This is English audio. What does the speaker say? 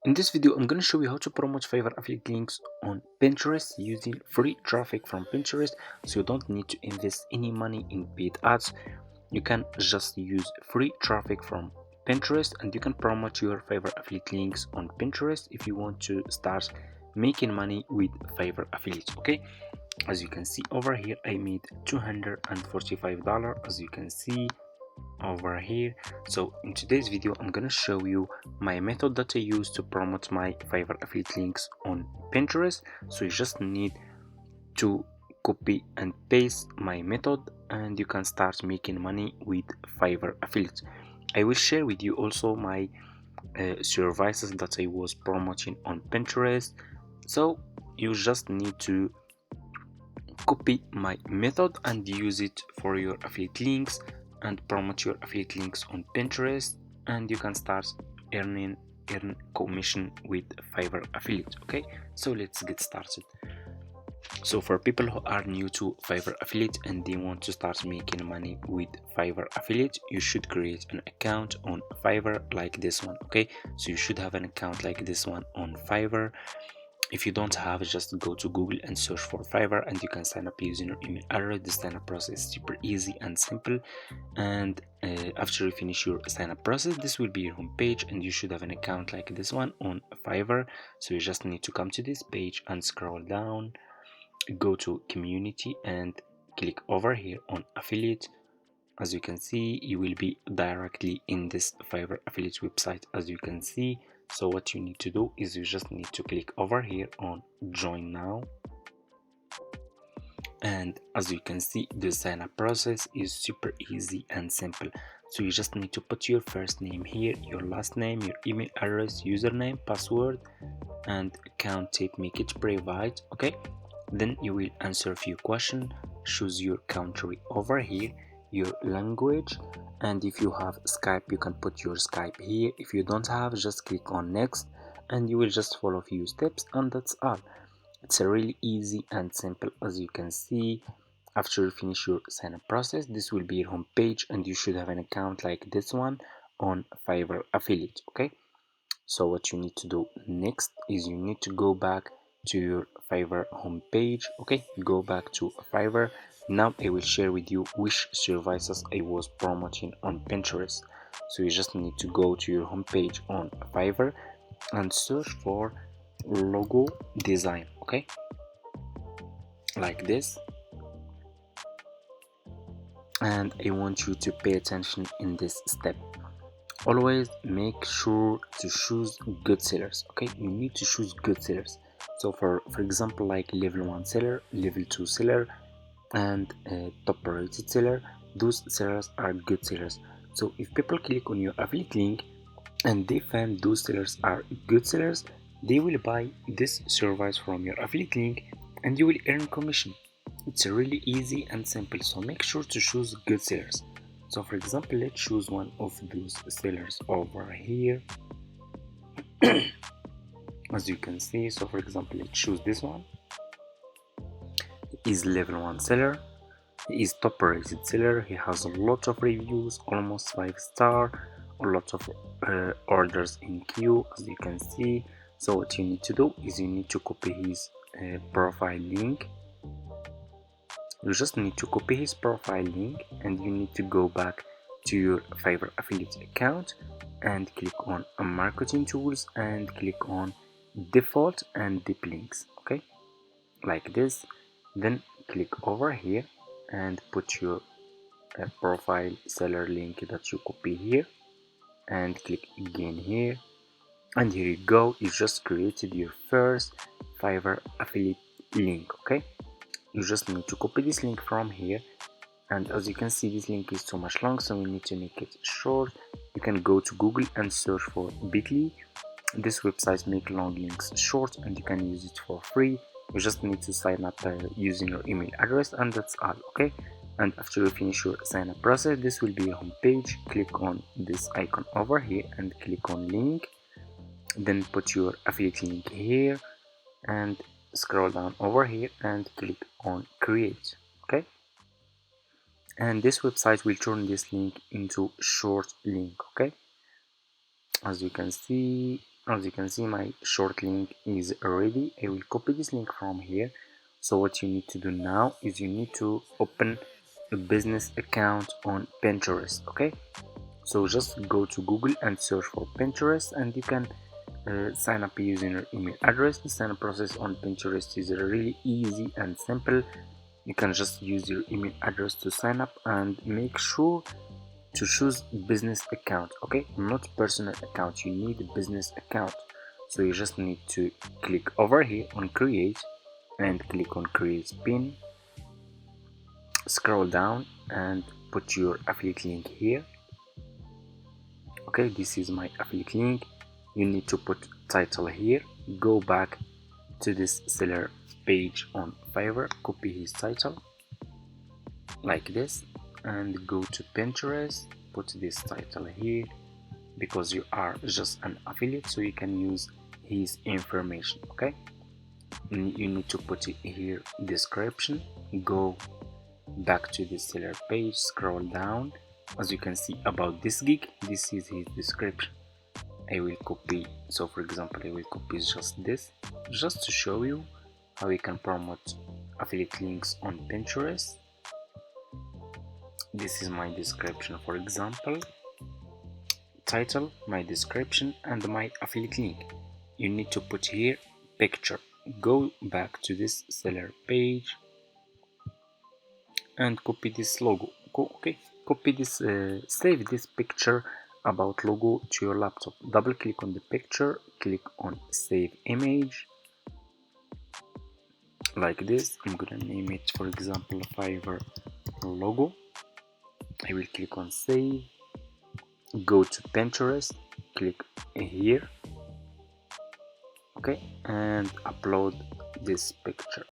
In this video, I'm going to show you how to promote Fiverr affiliate links on Pinterest using free traffic from Pinterest, so you don't need to invest any money in paid ads. You can just use free traffic from Pinterest and you can promote your Fiverr affiliate links on Pinterest if you want to start making money with Fiverr affiliates. Okay, as you can see over here, I made $245, as you can see over here. So in today's video, I'm gonna show you my method that I use to promote my Fiverr affiliate links on Pinterest. So you just need to copy and paste my method and you can start making money with Fiverr affiliates. I will share with you also my services that I was promoting on Pinterest. So you just need to copy my method and use it for your affiliate links and promote your affiliate links on Pinterest, and you can start earn commission with Fiverr affiliate. Okay, so let's get started. So for people who are new to Fiverr affiliate and they want to start making money with Fiverr affiliate, you should create an account on Fiverr like this one. Okay, so you should have an account like this one on Fiverr. If you don't have, just go to Google and search for Fiverr and you can sign up using your email address. The sign up process is super easy and simple, and after you finish your sign up process, this will be your home page and you should have an account like this one on Fiverr. So you just need to come to this page and scroll down, go to community and click over here on affiliate. As you can see, you will be directly in this Fiverr affiliate website, as you can see. So what you need to do is you just need to click over here on join now, and as you can see, the sign up process is super easy and simple. So you just need to put your first name here, your last name, your email address, username, password, and account type, make it private. Okay, then you will answer a few questions, choose your country over here, your language, and if you have Skype you can put your Skype here. If you don't have, just click on next and you will just follow a few steps, and that's all. It's a really easy and simple. As you can see, after you finish your sign up process, this will be your home page and you should have an account like this one on Fiverr affiliate. Okay, so what you need to do next is you need to go back to your Fiverr homepage. Okay, go back to Fiverr. Now I will share with you which services I was promoting on Pinterest. So you just need to go to your homepage on Fiverr and search for logo design. Okay, like this. And I want you to pay attention in this step. Always make sure to choose good sellers. Okay, you need to choose good sellers. So for example, like level 1 seller, level 2 seller, and top rated seller, those sellers are good sellers. So if people click on your affiliate link and they find those sellers are good sellers, they will buy this service from your affiliate link and you will earn commission. It's really easy and simple, so make sure to choose good sellers. So for example, let's choose one of those sellers over here. As you can see, so for example, let's choose this one. He is level 1 seller, he is top rated seller, he has a lot of reviews, almost 5-star, a lot of orders in queue, as you can see. So what you need to do is you need to copy his profile link. You just need to copy his profile link and you need to go back to your Fiverr affiliate account and click on marketing tools and click on default and deep links. Okay, like this. Then click over here and put your profile seller link that you copy here and click again here, and here you go. You just created your first Fiverr affiliate link. Okay, you just need to copy this link from here, and as you can see, this link is too much long, so we need to make it short. You can go to Google and search for bit.ly. This website make long links short and you can use it for free. You just need to sign up using your email address, and that's all. Okay, and after you finish your sign up process, this will be your home page. Click on this icon over here and click on link, then put your affiliate link here and scroll down over here and click on create. Okay, and this website will turn this link into short link. Okay, as you can see, As you can see, my short link is ready. I will copy this link from here. So what you need to do now is you need to open a business account on Pinterest. Okay, so just go to Google and search for Pinterest, and you can sign up using your email address. The sign up process on Pinterest is really easy and simple. You can just use your email address to sign up, and make sure to choose business account. Okay, not personal account, you need a business account. So you just need to click over here on create and click on create pin, scroll down and put your affiliate link here. Okay, this is my affiliate link. You need to put title here. Go back to this seller page on Fiverr, copy his title like this, and go to Pinterest, put this title here. Because you are just an affiliate, so you can use his information. Okay, you need to put it here, description. Go back to the seller page, scroll down. As you can see, about this gig, this is his description. I will copy, so for example I will copy just this, just to show you how you can promote affiliate links on Pinterest. This is my description, for example, title, my description, and my affiliate link. You need to put here picture. Go back to this seller page and copy this logo. Okay, copy this, save this picture about logo to your laptop. Double click on the picture, click on save image like this. I'm gonna name it, for example, Fiverr logo. I will click on save, go to Pinterest, click here, okay, and upload this picture.